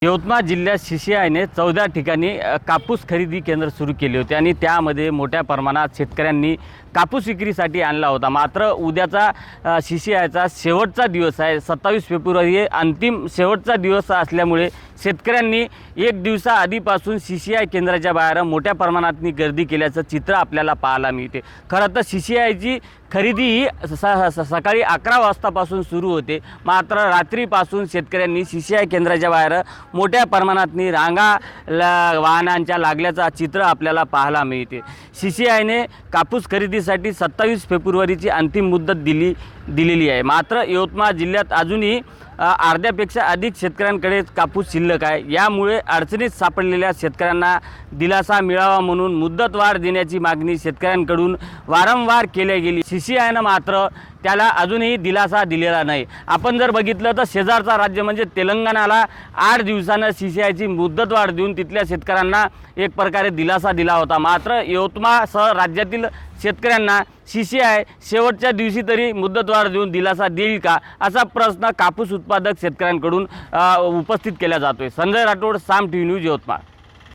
यवतमाळ जिल्ह्यात CCIने 14 ठिकाणी कापूस खरेदी केंद्र सुरू केले होते आणि त्यामध्ये मोठ्या प्रमाणात शेतकऱ्यांनी कापूस विक्रीसाठी आणला होता। मात्र उद्याचा CCIचा शेवटचा दिवस आहे। 27 फेब्रुवारी हे अंतिम शेवटचा दिवस असल्यामुळे शेतकऱ्यांनी एक दिवसा आधीपासून CCI केंद्राच्या बाहेर मोठ्या प्रमाणात गर्दी केल्याचं चित्र आपल्याला पाहायला मिळते। खरं तर CCIची खरेदी ही सकाळी 11 वाजतापासून सुरू होते, मात्र रात्रीपासून शेतकऱ्यांनी CCI केंद्राच्या बाहेर मोठ्या प्रमाणात रांगा वाहनांच्या लागल्याचा चित्र आपल्याला पाहायला मिळते। CCIने कापूस खरेदीसाठी 27 फेब्रुवारीची अंतिम मुदत दिलेली आहे। मात्र यवतमाळ जिल्ह्यात अजूनही अर्ध्यापेक्षा अधिक शेतकऱ्यांकडे कापूस शिल्लक आहे। यामुळे अडचणीत सापडलेल्या शेतकऱ्यांना दिलासा मिळावा म्हणून मुदतवाढ देण्याची मागणी शेतकऱ्यांकडून वारंवार केली गेली। CCIनं मात्र त्याला अजूनही दिलासा दिलेला नाही। आपण जर बघितलं तर शेजारचा राज्य म्हणजे तेलंगणाला 8 दिवसांना CCIची मुदतवाढ देऊन तिथल्या शेतकऱ्यांना एक प्रकारे दिलासा दिला होता। मात्र यवतमाळसह राज्यातील शेतकऱ्यांना CCI शेवटच्या दिवशी तरी मुदतवाढ देऊन दिलासा देईल का, असा प्रश्न कापूस उत्पादक शेतकऱ्यांकडून उपस्थित केला जातोय। संजय राठोड, साम TV न्यूज, यवतमाळ।